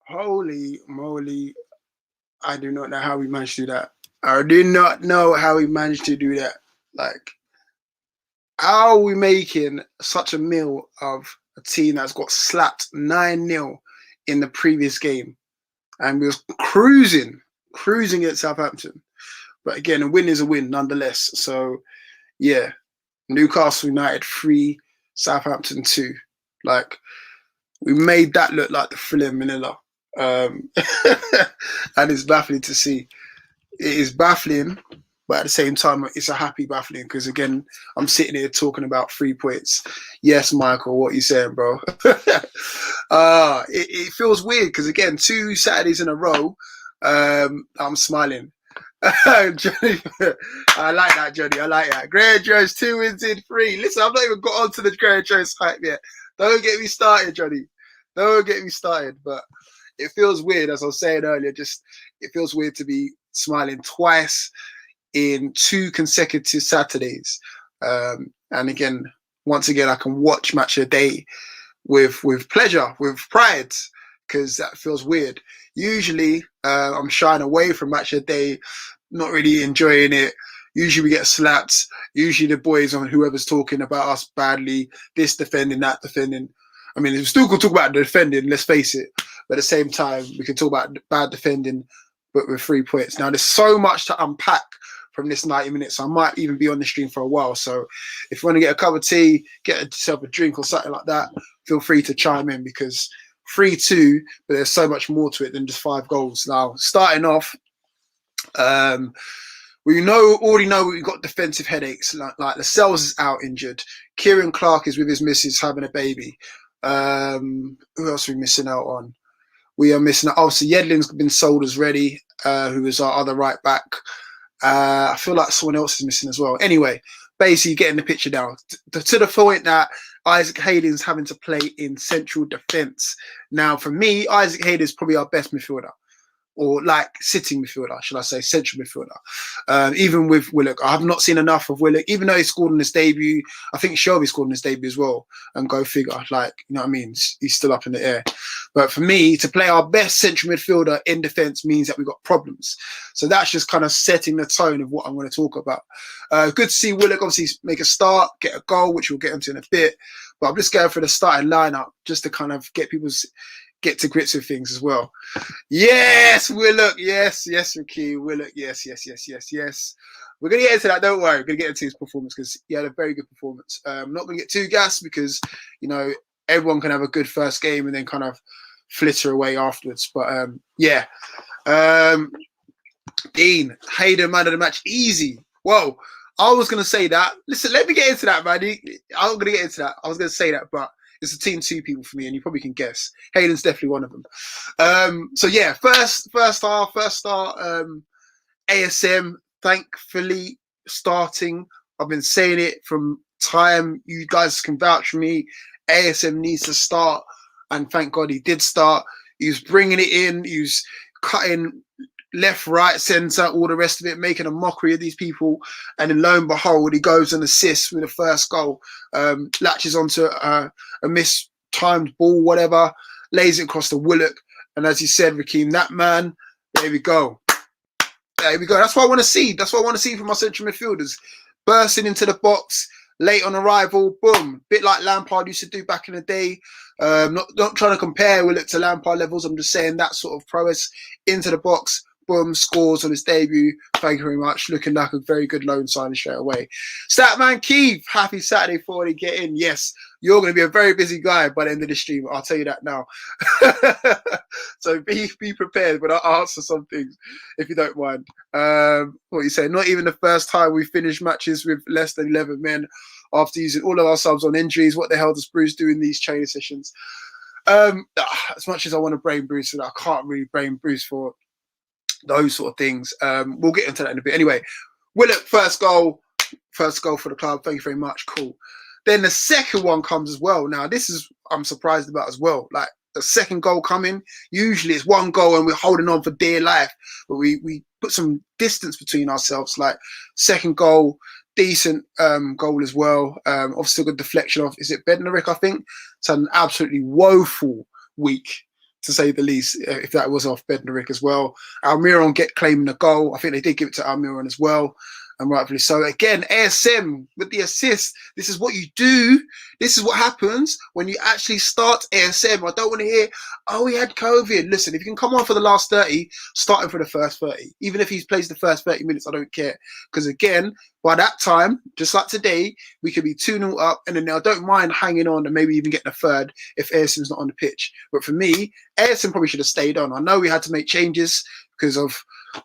Holy moly. I do not know how we managed to do that. I do not know how we managed to do that. Like, how are we making such a meal of a team that's got slapped 9-0 in the previous game? And we were cruising at Southampton. But again, a win is a win nonetheless. So, yeah, Newcastle United 3, Southampton 2. Like, we made that look like the thriller in Manila. And it's baffling to see. It is baffling, but at the same time, it's a happy baffling because again, I'm sitting here talking about 3 points. Yes, Michael, what you saying, bro? It feels weird because again, 2 Saturdays in a row, I'm smiling. Johnny, I like that, Johnny. I like that. Graham Jones 2 wins in 3. Listen, I've not even got onto the Graham Jones hype yet. Don't get me started, Johnny. Don't get me started. But it feels weird, as I was saying earlier. Just it feels weird to be smiling twice in 2 consecutive Saturdays. And again, once again, I can watch Match of the Day with pleasure, with pride, because that feels weird. Usually, I'm shying away from Match of the Day, not really enjoying it. Usually we get slapped. Usually the boys on whoever's talking about us badly, this defending, that defending. I mean, we still could talk about the defending, let's face it. But at the same time, we can talk about bad defending, but with 3 points. Now, there's so much to unpack from this 90 minutes. I might even be on the stream for a while. So if you want to get a cup of tea, get yourself a drink or something like that, feel free to chime in because 3-2, but there's so much more to it than just 5 goals. Now, starting off, we already know we've got defensive headaches. Like Lascelles is out injured. Kieran Clark is with his missus having a baby. Who else are we missing out on? We are missing out. Obviously, Yedlin's been sold as ready, who is our other right back. I feel like someone else is missing as well. Anyway, basically getting the picture down to the point that Isaac Hayden's having to play in central defence. Now, for me, Isaac Hayden is probably our best midfielder. Or like sitting midfielder, should I say, central midfielder. Even with Willock, I have not seen enough of Willock, even though he scored in his debut. I think Shelby scored in his debut as well. And go figure, like, you know what I mean? He's still up in the air. But for me, to play our best central midfielder in defence means that we've got problems. So that's just kind of setting the tone of what I'm going to talk about. Good to see Willock obviously make a start, get a goal, which we'll get into in a bit. But I'm just going for the starting lineup just to kind of get to grips with things as well. Yes, Willock. Yes, Ricky. Willock. Yes. We're going to get into that. Don't worry. We're going to get into his performance because he had a very good performance. I'm not going to get too gassed because, you know, everyone can have a good first game and then kind of flitter away afterwards. But, yeah. Dean, Hayden, man of the match. Easy. Whoa. I was going to say that. Listen, let me get into that, man. I'm going to get into that. I was going to say that, but it's a team 2 people for me, and you probably can guess. Hayden's definitely one of them. So yeah, first start, ASM, thankfully starting. I've been saying it from time. You guys can vouch for me. ASM needs to start, and thank God he did start. He was bringing it in. He was cutting left, right, centre, all the rest of it, making a mockery of these people. And then lo and behold, he goes and assists with the first goal, latches onto a mistimed ball, whatever, lays it across the Willock. And as you said, Rakeem, that man, there we go. There we go. That's what I want to see. That's what I want to see from our central midfielders. Bursting into the box, late on arrival, boom. Bit like Lampard used to do back in the day. Not trying to compare Willock to Lampard levels. I'm just saying that sort of prowess into the box. Boom, scores on his debut. Thank you very much. Looking like a very good loan signing straight away. Statman Keith, happy Saturday 40. Get in. Yes, you're going to be a very busy guy by the end of the stream. I'll tell you that now. So be prepared when I answer some things, if you don't mind. What you say? Not even the first time we finished matches with less than 11 men after using all of our subs on injuries. What the hell does Bruce do in these training sessions? As much as I want to blame Bruce, I can't really blame Bruce for those sort of things. We'll get into that in a bit. Anyway, Willock, first goal for the club. Thank you very much. Cool. Then the second one comes as well. Now, this is I'm surprised about as well. Like the second goal coming, usually it's one goal and we're holding on for dear life. But we put some distance between ourselves. Like second goal, decent goal as well. Obviously a good deflection off. Is it Bednarek, I think? It's had an absolutely woeful week. to say the least, if that was off Bednarek as well. Almiron claiming the goal. I think they did give it to Almiron as well, and rightfully so. Again, ASM with the assist. This is what you do. This is what happens when you actually start ASM. I don't want to hear, oh, he had COVID. Listen, if you can come on for the last 30, start him for the first 30. Even if he plays the first 30 minutes, I don't care. Because again, by that time, just like today, we could be 2-0 up, and then I don't mind hanging on and maybe even getting a third if ASM's not on the pitch. But for me, ASM probably should have stayed on. I know we had to make changes because of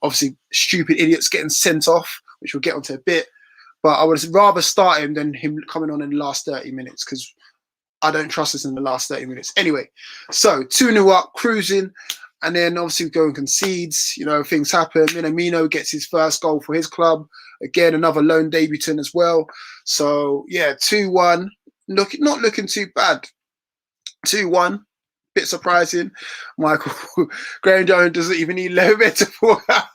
obviously stupid idiots getting sent off, which we'll get onto a bit. But I would rather start him than him coming on in the last 30 minutes because I don't trust us in the last 30 minutes. Anyway, so 2-0 up, cruising, and then obviously we go and concedes. You know, things happen. Minamino gets his first goal for his club. Again, another lone debutant as well. So, yeah, 2-1. Not looking too bad. 2-1. Bit surprising. Michael Graham Jones doesn't even need Levin to fall out.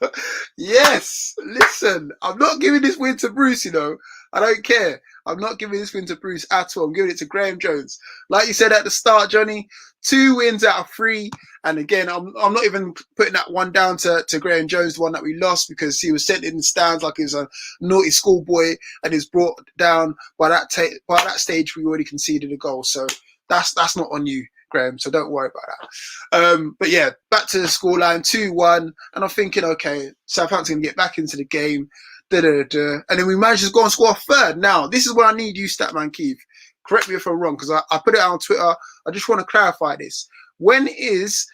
Yes, listen, I'm not giving this win to Bruce, you know. I don't care. I'm not giving this win to Bruce at all. I'm giving it to Graham Jones. Like you said at the start, Johnny, 2 wins out of 3. And again, I'm not even putting that one down to Graham Jones, the one that we lost, because he was sent in the stands like he was a naughty schoolboy and is brought down. By that stage, we already conceded a goal. So that's not on you, Graham, so don't worry about that. But yeah, back to the scoreline, 2-1, and I'm thinking, okay, Southampton can get back into the game, and then we managed to go and score a third. Now, this is where I need you, Statman Keith. Correct me if I'm wrong, because I put it out on Twitter. I just want to clarify this. When is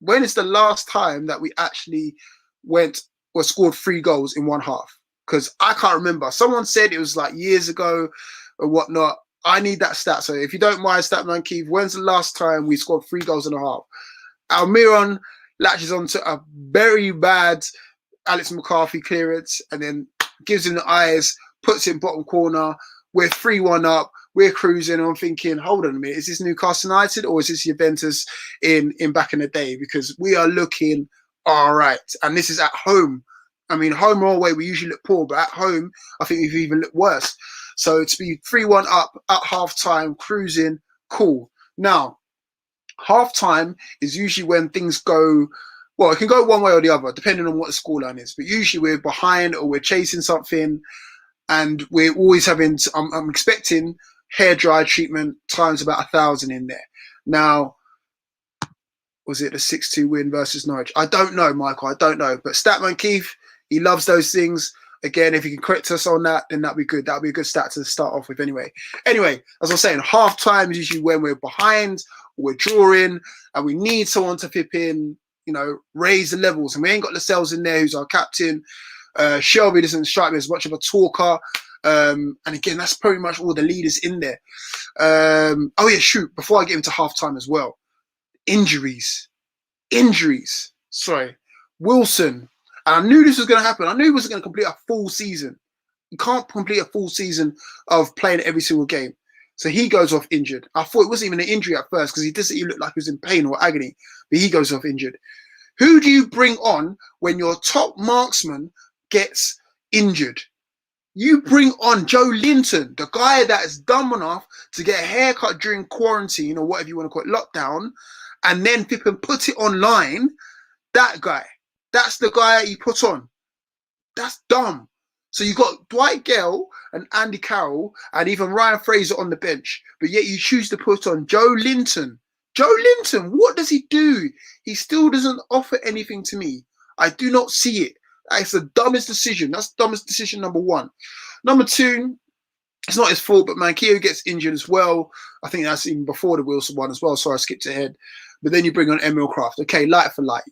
the last time that we actually scored 3 goals in one half? Because I can't remember. Someone said it was like years ago or whatnot. I need that stat. So if you don't mind, Statman Keith, when's the last time we scored 3 goals and a half? Almiron latches onto a very bad Alex McCarthy clearance and then gives him the eyes, puts it in bottom corner. We're 3-1 up. We're cruising. I'm thinking, hold on a minute. Is this Newcastle United or is this Juventus in back in the day? Because we are looking all right. And this is at home. I mean, home or away, we usually look poor, but at home, I think we've even looked worse. So to be 3-1 up at half-time, cruising, cool. Now, half-time is usually when things go, well, it can go one way or the other, depending on what the scoreline is. But usually we're behind or we're chasing something, and we're always having, I'm expecting hair-dry treatment times about 1,000 in there. Now, was it a 6-2 win versus Norwich? I don't know, Michael. I don't know. But Statman Keith, he loves those things. Again, if you can correct us on that, then that'd be good. That'd be a good stat to start off with anyway. Anyway, as I was saying, half-time is usually when we're behind, we're drawing, and we need someone to flip in, you know, raise the levels. And we ain't got Lascelles in there, who's our captain. Shelby doesn't strike me as much of a talker. And again, that's pretty much all the leaders in there. Oh, yeah, shoot. Before I get into half-time as well. Injuries. Sorry. Wilson. And I knew this was going to happen. I knew he wasn't going to complete a full season. You can't complete a full season of playing every single game. So he goes off injured. I thought it wasn't even an injury at first because he doesn't look like he was in pain or agony. But he goes off injured. Who do you bring on when your top marksman gets injured? You bring on Joe Linton, the guy that is dumb enough to get a haircut during quarantine or whatever you want to call it, lockdown, and then put it online. That guy. That's the guy you put on. That's dumb. So you got Dwight Gale and Andy Carroll and even Ryan Fraser on the bench, but yet you choose to put on Joe Linton. Joe Linton, what does he do? He still doesn't offer anything to me. I do not see it. That's the dumbest decision. That's the dumbest decision, number 1. Number 2, it's not his fault, but Manquillo gets injured as well. I think that's even before the Wilson one as well, so I skipped ahead. But then you bring on Emil Kraft. Okay, light for light.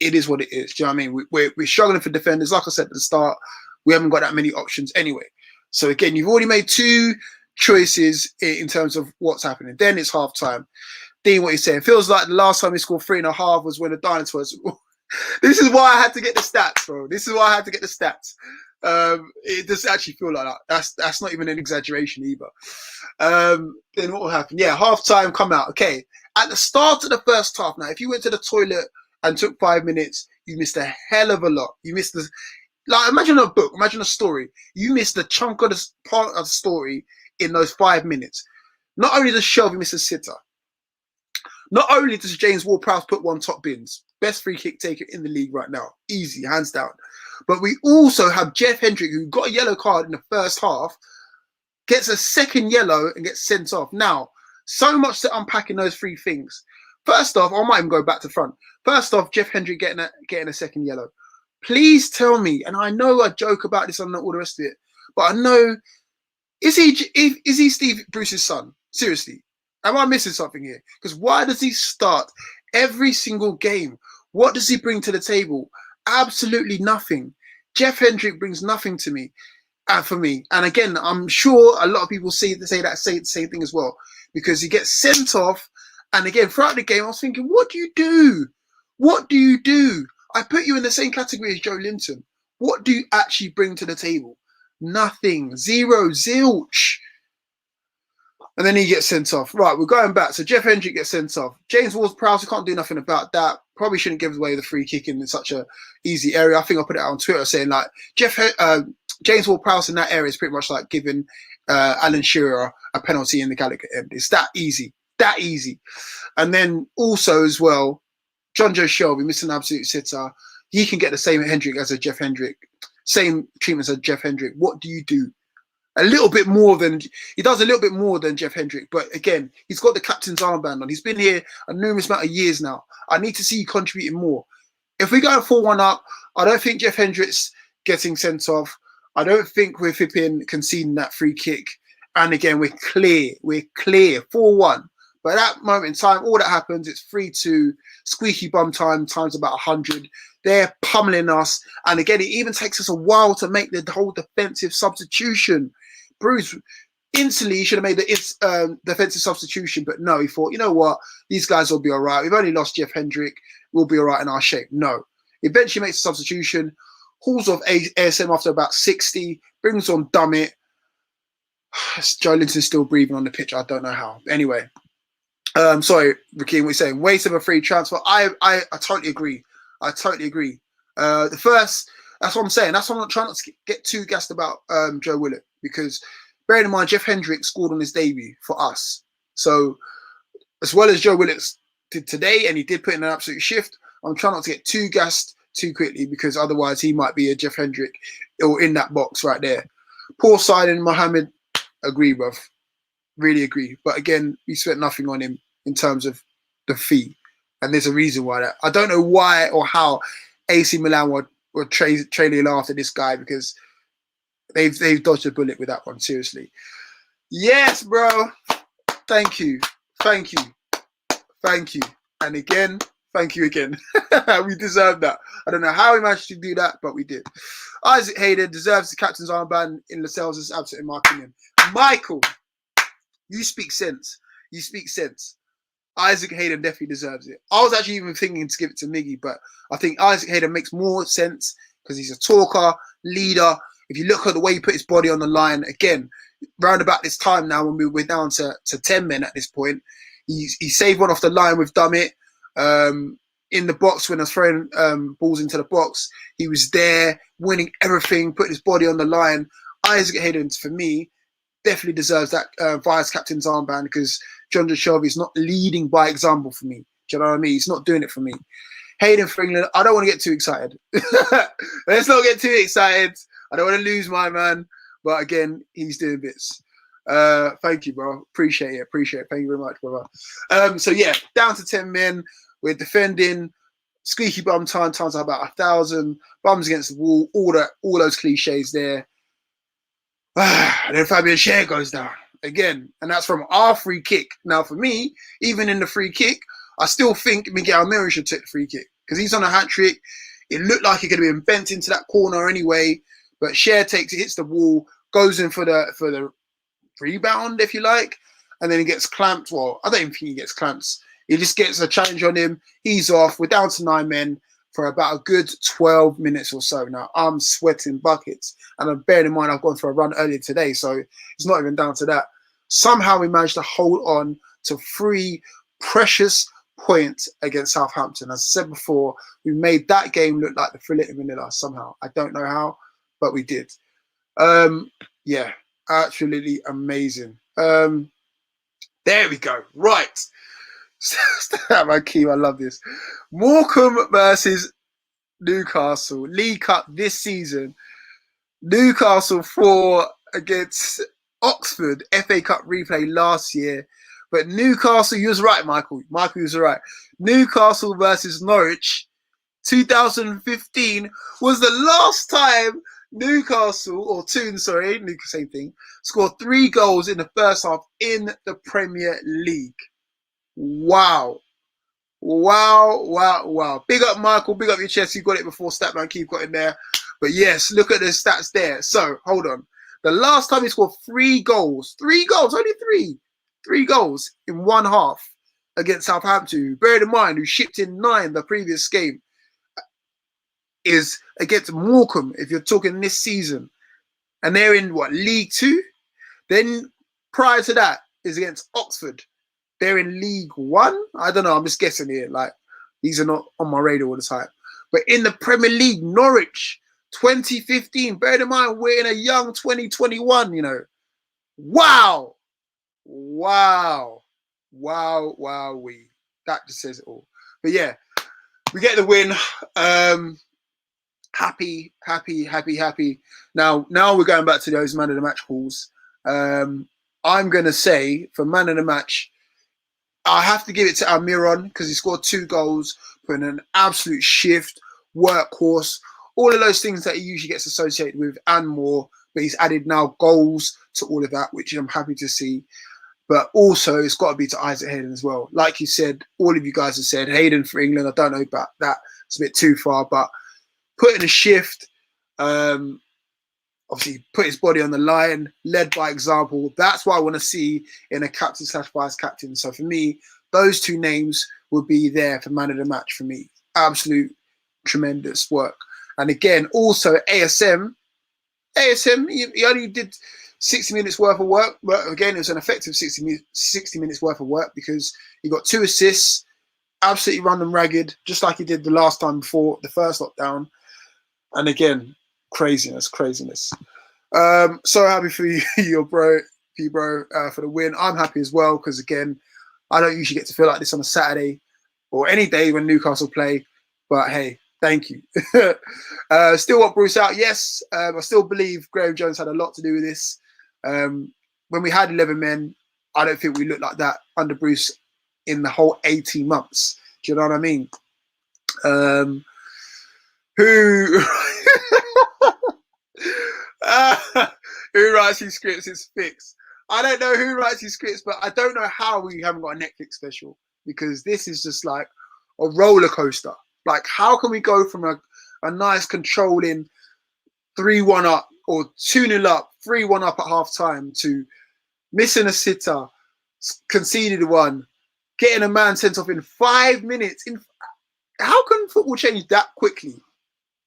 It is what it is. Do you know what I mean? We're struggling for defenders. Like I said at the start, we haven't got that many options anyway. So again, you've already made 2 choices in terms of what's happening. Then it's half-time. Dean, what you're saying, feels like the last time we scored 3.5 was when the Dinosaurs. This is why I had to get the stats, bro. This is why I had to get the stats. It does actually feel like that. That's not even an exaggeration either. Then what will happen? Yeah, half-time, come out. Okay, at the start of the first half, now, if you went to the toilet and took 5 minutes, you missed a hell of a lot. You missed the, like, imagine a book, imagine a story. You missed the chunk of the part of the story in those 5 minutes. Not only does Shelby miss a sitter, Not only does James Ward-Prowse put one top bins, best free kick taker in the league right now, easy, hands down. But we also have Jeff Hendrick, who got a yellow card in the first half, gets a second yellow and gets sent off. Now, so much to unpack in those three things. First off, I might even go back to front. First off, Jeff Hendrick getting a second yellow. Please tell me, and I know I joke about this and all the rest of it, but I know, is he Steve Bruce's son? Seriously, am I missing something here? Because why does he start every single game? What does he bring to the table? Absolutely nothing. Jeff Hendrick brings nothing to me, for me. And again, I'm sure a lot of people say the same thing as well, because he gets sent off. And again, throughout the game, I was thinking, what do you do? What do you do? I put you in the same category as Joe Linton. What do you actually bring to the table? Nothing. Zero. Zilch. And then he gets sent off. Right, we're going back. So Jeff Hendrick gets sent off. James Ward-Prowse, we can't do nothing about that. Probably shouldn't give away the free kick in such a easy area. I think I put it out on Twitter saying like James Ward-Prowse in that area is pretty much like giving Alan Shearer a penalty in the Gallagher end. It's that easy. That easy. And then also as well, John Joe Shelby, Mr. Absolute Sitter, he can get the same Hendrick as a Jeff Hendrick, same treatment as a Jeff Hendrick. What do you do? He does a little bit more than Jeff Hendrick, but again, he's got the captain's armband on. He's been here a numerous amount of years now. I need to see you contributing more. If we go 4-1 up, I don't think Jeff Hendrick's getting sent off. I don't think we're flipping conceding that free kick. And again, we're clear. We're clear. 4-1. But at that moment in time, all that happens, it's 3-2, squeaky bum time, times about 100. They're pummeling us. And again, it even takes us a while to make the whole defensive substitution. Bruce instantly should have made the defensive substitution, but no, he thought, you know what, these guys will be all right. We've only lost Jeff Hendrick. We'll be all right in our shape. No. Eventually makes a substitution, hauls off ASM after about 60, brings on Dummett. Joe Linton's still breathing on the pitch. I don't know how. Anyway. Sorry, Rakeem, what you're saying. Waste of a free transfer. I totally agree. I totally agree. That's what I'm saying. That's why I'm trying not to get too gassed about Joe Willett, because bearing in mind, Jeff Hendrick scored on his debut for us. So as well as Joe Willett did today, and he did put in an absolute shift, I'm trying not to get too gassed too quickly, because otherwise he might be a Jeff Hendrick or in that box right there. Poor signing, Mohammed. Agree, bruv. Really agree. But again, we spent nothing on him in terms of the fee. And there's a reason why that. I don't know why or how AC Milan were trailing after this guy, because they've dodged a bullet with that one, seriously. Yes, bro. Thank you. Thank you. Thank you. And again, thank you again. We deserve that. I don't know how we managed to do that, but we did. Isaac Hayden deserves the captain's armband in Lascelles, is absolutely my opinion. Michael, you speak sense. You speak sense. Isaac Hayden definitely deserves it. I was actually even thinking to give it to Miggy, but I think Isaac Hayden makes more sense because he's a talker, leader. If you look at the way he put his body on the line, again, round about this time now when we're down to 10 men at this point, he saved one off the line with Dummett. In the box when I was throwing balls into the box, he was there, winning everything, putting his body on the line. Isaac Hayden, for me, definitely deserves that vice captain's armband, because John Shelby is not leading by example for me. Do you know what I mean? He's not doing it for me. Hayden for England, I don't want to get too excited. Let's not get too excited. I don't want to lose my man. But again, he's doing bits. Thank you, bro. Appreciate it. Thank you very much, brother. So yeah, down to 10 men. We're defending. Squeaky bum times about 1,000. Bums against the wall. All those cliches there. And then Fabian Schär goes down again. And that's from our free kick. Now, for me, even in the free kick, I still think Miguel Almiron should take the free kick, because he's on a hat-trick. It looked like he could have been bent into that corner anyway. But Schär takes it, hits the wall, goes in for the rebound, if you like. And then he gets clamped. Well, I don't even think he gets clamps. He just gets a challenge on him. He's off. We're down to 9 men for about a good 12 minutes or so. Now, I'm sweating buckets. And I'm bearing in mind I've gone for a run earlier today, so it's not even down to that. Somehow we managed to hold on to 3 precious points against Southampton. As I said before, we made that game look like the fillet of Manila somehow. I don't know how, but we did. Yeah, absolutely amazing. There we go. Right. Statman Keith, I love this. Morecambe versus Newcastle. League Cup this season. Newcastle 4 against Oxford. FA Cup replay last year. But Newcastle, you was right, Michael. Michael, you was right. Newcastle versus Norwich. 2015 was the last time Newcastle, same thing, scored 3 goals in the first half in the Premier League. Wow. Wow. Big up, Michael. Big up your chest. You got it before Statman Keith got in there. But yes, look at the stats there. So, hold on. The last time he scored 3 goals, only 3. 3 goals in one half against Southampton. Bear in mind, who shipped in 9 the previous game, is against Morecambe, if you're talking this season. And they're in, League 2? Then, prior to that, is against Oxford. They're in League 1? I don't know, I'm just guessing here. Like, these are not on my radar all the time. But in the Premier League, Norwich, 2015. Bear in mind, we're in a young 2021, you know. Wow. That just says it all. But yeah, we get the win. Happy. Now we're going back to those man of the match calls. I'm going to say, for man of the match, I have to give it to Almiron because he scored 2 goals, put in an absolute shift, workhorse, all of those things that he usually gets associated with and more. But he's added now goals to all of that, which I'm happy to see. But also, it's got to be to Isaac Hayden as well. Like you said, all of you guys have said, Hayden for England, I don't know about that. It's a bit too far, but put in a shift, obviously put his body on the line, led by example. That's what I want to see in a captain/vice captain. So for me, those 2 names would be there for man of the match for me. Absolute tremendous work. And again, also ASM, he only did 60 minutes worth of work, but again, it was an effective 60 minutes worth of work because he got 2 assists, absolutely run them ragged, just like he did the last time before the first lockdown. And again, craziness. So happy for you, bro, for the win. I'm happy as well because again, I don't usually get to feel like this on a Saturday or any day when Newcastle play. But hey, thank you. Still want Bruce out, yes. I still believe Graham Jones had a lot to do with this. When we had 11 men, I don't think we looked like that under Bruce in the whole 18 months. Do you know what I mean? Who writes these scripts is fixed. I don't know who writes these scripts, but I don't know how we haven't got a Netflix special because this is just like a roller coaster. Like, how can we go from a nice controlling 3-1 up or 2-0 up, 3-1 up at half time to missing a sitter, conceded 1, getting a man sent off in 5 minutes? How can football change that quickly?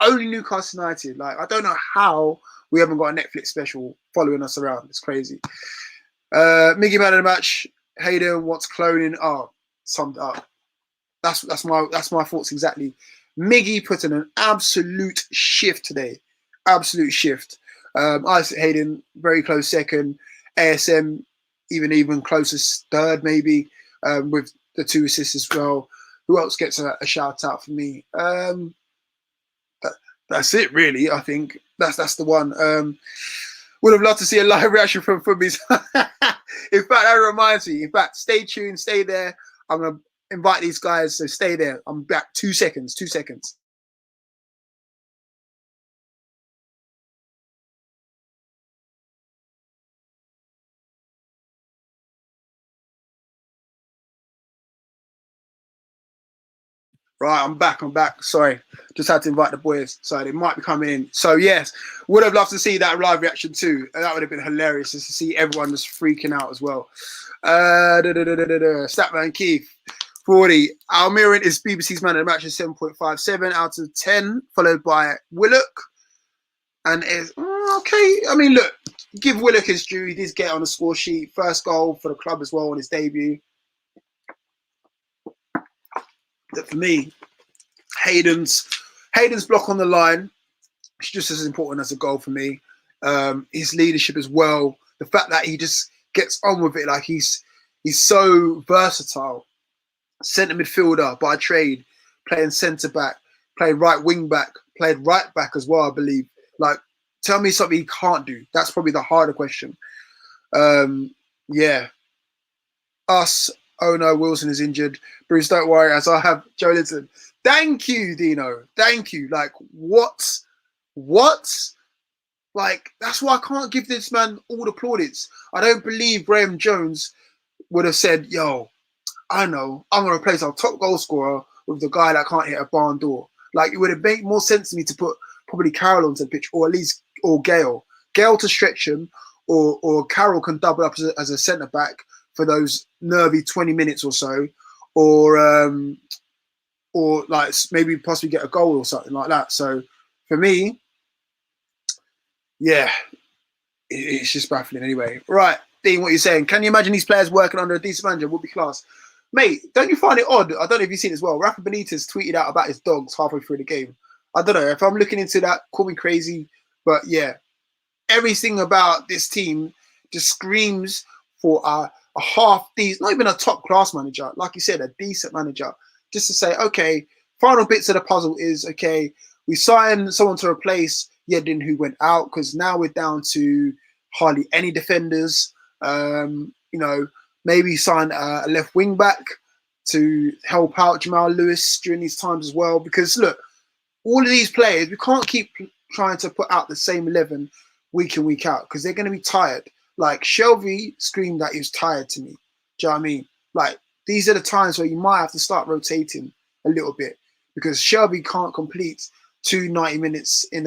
Only Newcastle United. Like, I don't know how we haven't got a Netflix special following us around. It's crazy. Miggy man of the match. Hayden wants cloning. Oh, summed up. That's my thoughts exactly. Miggy put in an absolute shift today. Absolute shift. Isaac Hayden, very close second. ASM, even closest third, maybe, with the 2 assists as well. Who else gets a shout out for me? That's it, really. I think that's the one. Would have loved to see a live reaction from his. In fact, that reminds me. In fact, stay tuned, stay there. I'm gonna invite these guys, so stay there. I'm back. 2 seconds. 2 seconds. Right, I'm back. Sorry, just had to invite the boys. So they might be coming in. So yes, would have loved to see that live reaction too. That would have been hilarious just to see everyone just freaking out as well. Statman Keith, 40. Almiron is BBC's man of the match at 7.57 out of 10, followed by Willock. And it's okay. I mean, look, give Willock his due. He did get on the score sheet. First goal for the club as well on his debut. That for me, Hayden's block on the line is just as important as a goal for me. His leadership as well. The fact that he just gets on with it, like he's so versatile. centre midfielder by trade, playing centre back, played right wing back, played right back as well, I believe. Like, tell me something he can't do. That's probably the harder question. Yeah. Us. Oh no, Wilson is injured. Bruce, don't worry, as I have Joe Linton. Thank you, Dino. Thank you. Like, what? What? Like, that's why I can't give this man all the plaudits. I don't believe Graham Jones would have said, yo, I know, I'm going to replace our top goal scorer with the guy that can't hit a barn door. Like, it would have made more sense to me to put probably Carroll onto the pitch, or at least, or Gale. Gale to stretch him, or Carroll can double up as a centre back for those nervy 20 minutes or so, or like maybe possibly get a goal or something like that. So for me, yeah, it's just baffling anyway. Right, Dean, what you're saying? Can you imagine these players working under a decent manager? Would be class. Mate, don't you find it odd? I don't know if you've seen it as well. Rafa Benitez tweeted out about his dogs halfway through the game. I don't know. If I'm looking into that, call me crazy. But yeah, everything about this team just screams for a half decent, not even a top class manager. Like you said, a decent manager. Just to say, okay, final bits of the puzzle is, okay, we signed someone to replace Yedlin who went out, because now we're down to hardly any defenders. Maybe sign a left wing back to help out Jamal Lewis during these times as well. Because look, all of these players, we can't keep trying to put out the same 11 week in, week out, because they're going to be tired. Like, Shelby screamed that he was tired to me. Do you know what I mean? Like, these are the times where you might have to start rotating a little bit, because Shelby can't complete 3 90 minutes in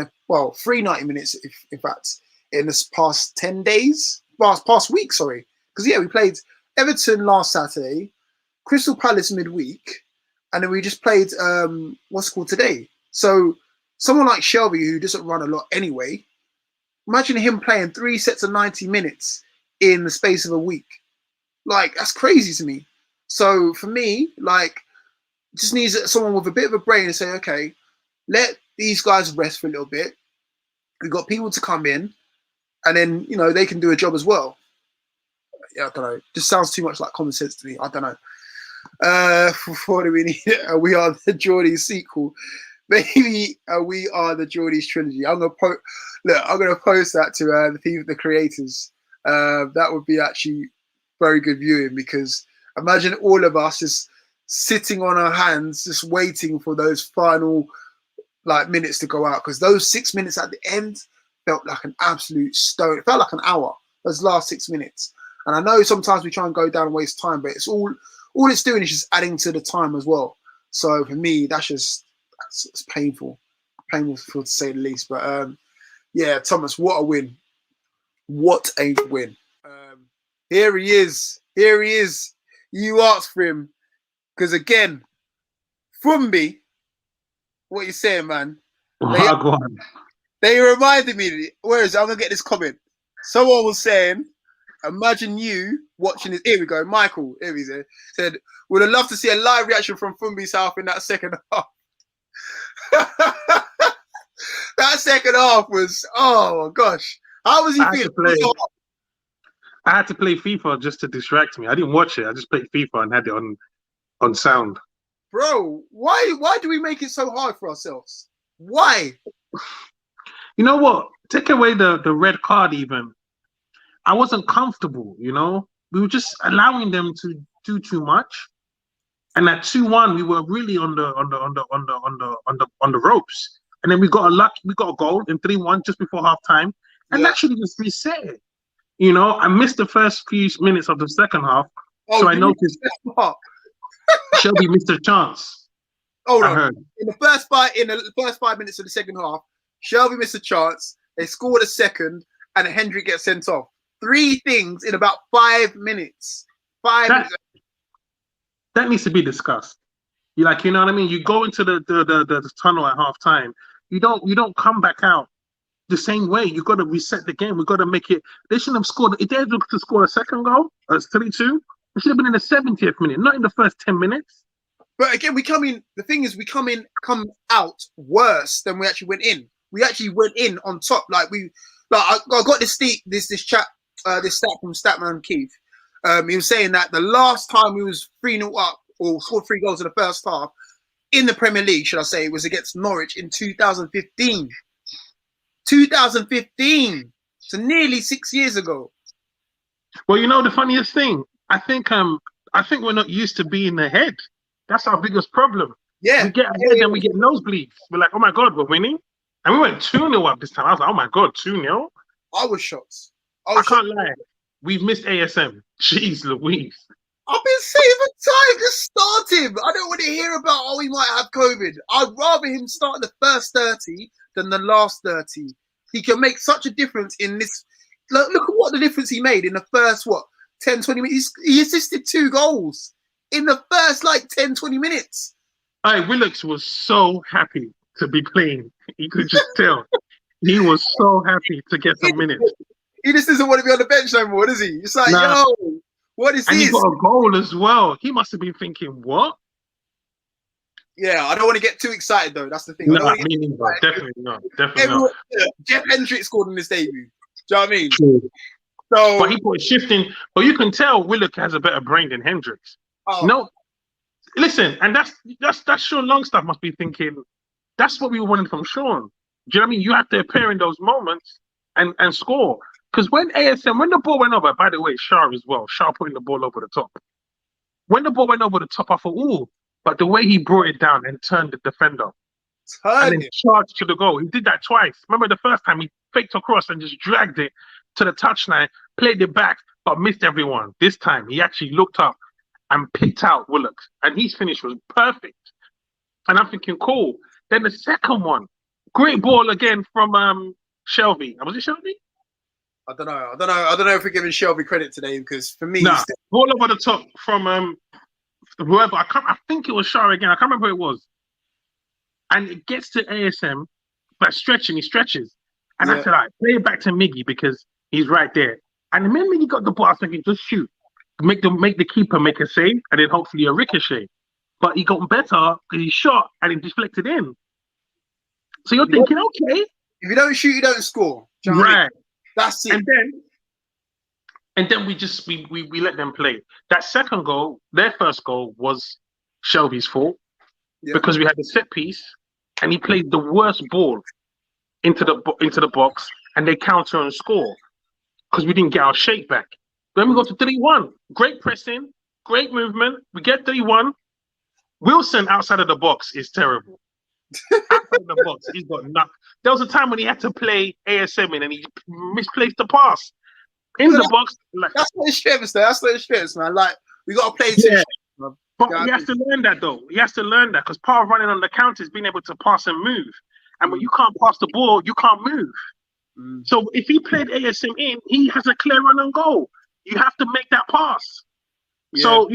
fact, in this past 10 days, past week, sorry. Because, yeah, we played Everton last Saturday, Crystal Palace midweek, and then we just played, what's it called today? So someone like Shelby, who doesn't run a lot anyway, imagine him playing 3 sets of 90 minutes in the space of a week. Like, that's crazy to me. So for me, like, just needs someone with a bit of a brain to say, okay, let these guys rest for a little bit. We've got people to come in, and then, they can do a job as well. Yeah, I don't know. Just sounds too much like common sense to me. I don't know. What do we need? We Are the Geordies sequel. Maybe We Are the Geordies trilogy. I'm gonna post that to the creators. That would be actually very good viewing, because imagine all of us just sitting on our hands, just waiting for those final minutes to go out, because those 6 minutes at the end felt like an absolute stone. It felt like an hour. Those last 6 minutes. And I know sometimes we try and go down and waste time, but it's all it's doing is just adding to the time as well. So for me, it's painful to say the least. But yeah, Thomas, what a win! What a win! Here he is. You asked for him, because again, Fumbi, what you saying, man? They reminded me. Where is it? I'm gonna get this comment. Someone was saying, imagine you watching this. Here we go. Michael, here he said, would have loved to see a live reaction from Fumbi's half in that second half. That second half was, oh my gosh. How was he feeling? I had to play FIFA just to distract me. I didn't watch it. I just played FIFA and had it on sound. Bro, why do we make it so hard for ourselves? Why? You know what? Take away the red card even. I wasn't comfortable, We were just allowing them to do too much. And at 2-1, we were really on the ropes. And then we got a goal in 3-1 just before halftime. And that should have just reset it. I missed the first few minutes of the second half. So I noticed Shelby missed a chance. Hold on. In the first 5 minutes of the second half, Shelby missed a chance. They scored a second, and Hendrick gets sent off. 3 things in about 5 minutes. 5 minutes. That needs to be discussed. You know what I mean? You go into the tunnel at halftime. You don't come back out the same way. You got to reset the game. We got to make it. They shouldn't have scored. If they had to score a second goal, as 3-2, it should have been in the 70th minute, not in the first 10 minutes. But again, we come out worse than we actually went in. We actually went in on top. I got this stat from Statman Keith. He was saying that the last time we was 3-0 up or scored 3 goals in the first half in the Premier League, should I say, was against Norwich in 2015. 2015. So nearly 6 years ago. Well, you know the funniest thing, I think we're not used to being ahead. That's our biggest problem. Yeah. We get ahead and we get nosebleeds. We're like, oh my god, we're winning, and we went 2-0 up this time. I was like, oh my god, 2-0. I was shocked. I can't lie. We've missed ASM. Jeez Louise. I've been saying for time, just start him. I don't want to hear about, oh, he might have COVID. I'd rather him start the first 30 than the last 30. He can make such a difference in this. Look at what the difference he made in the first, 10, 20 minutes. He assisted 2 goals in the first, 10, 20 minutes. Hey, Willox was so happy to be playing. You could just tell. He was so happy to get some minutes. He just doesn't want to be on the bench no more, does he? It's like, yo, what is this? And he got a goal as well. He must have been thinking, what? Yeah, I don't want to get too excited, though. That's the thing. No, me neither. Definitely not. Jeff Hendrick scored in this debut. Do you know what I mean? True. So, but he put shifting. But you can tell Willock has a better brain than Hendricks. Oh. No, listen, and that's Sean Longstaff must be thinking. That's what we wanted from Sean. Do you know what I mean? You have to appear in those moments and score. Because when the ball went over, by the way, Shah as well. Shah putting the ball over the top. When the ball went over the top, I thought, ooh. But the way he brought it down and turned the defender. And then charged to the goal. He did that twice. Remember the first time he faked across and just dragged it to the touchline, played it back, but missed everyone. This time he actually looked up and picked out Willock. And his finish was perfect. And I'm thinking, cool. Then the second one, great ball again from Shelby. Was it Shelby? I don't know if we're giving Shelby credit today, because for me, ball over the top from whoever. I think it was Shah again. I can't remember who it was. And it gets to ASM, but he stretches. And I said, all right, play it back to Miggy because he's right there. And then Miggy got the ball, I was thinking, just shoot. Make the keeper make a save, and then hopefully a ricochet. But he got better because he shot and it deflected in. So you're thinking, okay. If you don't shoot, you don't score. Do you know what I mean? That's it. And then we let them play. That second goal, their first goal, was Shelby's fault because we had the set piece and he played the worst ball into the box and they counter and score because we didn't get our shape back. Then we go to 3-1. Great pressing, great movement. We get 3-1. Wilson outside of the box is terrible. Outside of the box, he's got nothing. There was a time when he had to play ASM in and he misplaced the pass. In the box. That's what his strengths, though. That's what his strengths, man. Like, we got to play But he has to learn that, though. He has to learn that because part of running on the counter is being able to pass and move. And when you can't pass the ball, you can't move. So if he played ASM in, he has a clear run and goal. You have to make that pass. So,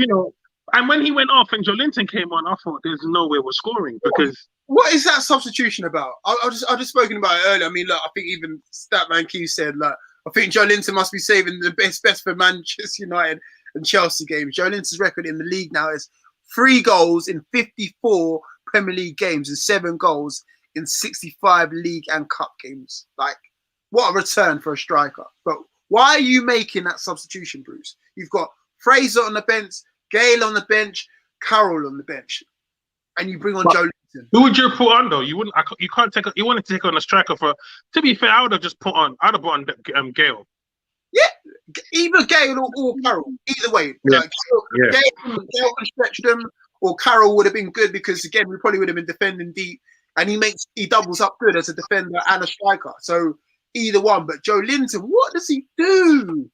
and when he went off and Joelinton came on, I thought there's no way we're scoring because... What is that substitution about? I just spoken about it earlier. I mean, look, I think even Statman Q said, I think Joelinton must be saving the best for Manchester United and Chelsea games. Joelinton's record in the league now is 3 goals in 54 Premier League games and 7 goals in 65 league and cup games. Like, what a return for a striker. But why are you making that substitution, Bruce? You've got Fraser on the bench, Gale on the bench, Carroll on the bench, and you bring on Joelinton. Who would you put on though? You wouldn't. You can't take. You wanted to take on a striker for. To be fair, I would have just put on. I'd have put on Gale. Yeah, either Gale or Carroll. Either way, Gale could stretch them, or Carroll would have been good because again we probably would have been defending deep, and he doubles up good as a defender and a striker. So either one. But Joelinton, what does he do?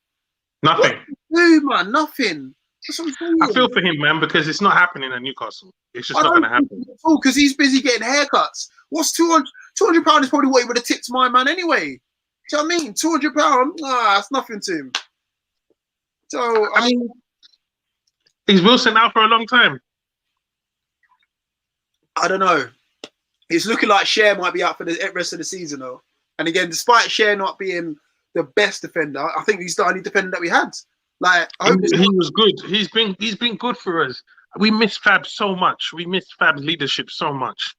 Nothing. What does he do, man? Nothing. I feel for him, man, because it's not happening at Newcastle. It's just not going to happen. Because he's busy getting haircuts. What's £200 is probably what he would have tipped my man anyway. Do you know what I mean? £200, that's nothing to him. So, I mean... Is Wilson out for a long time? I don't know. It's looking like Cher might be out for the rest of the season, though. And again, despite Cher not being the best defender, I think he's the only defender that we had. Like, he was good. He's been good for us. We miss Fab so much. We miss Fab's leadership so much.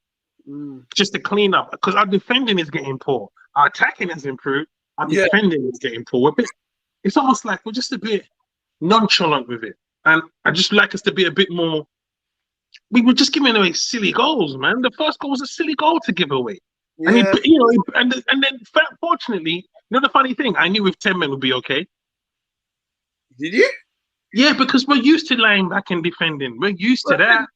Just to clean up, because our defending is getting poor. Our attacking has improved. Our defending is getting poor. It's almost like we're just a bit nonchalant with it. And I just like us to be a bit more we were just giving away silly goals, man. The first goal was a silly goal to give away. And Yeah. and then fortunately, the funny thing, I knew with 10 men would be okay. Did you? Yeah, because we're used to lying back and defending. We're used to that.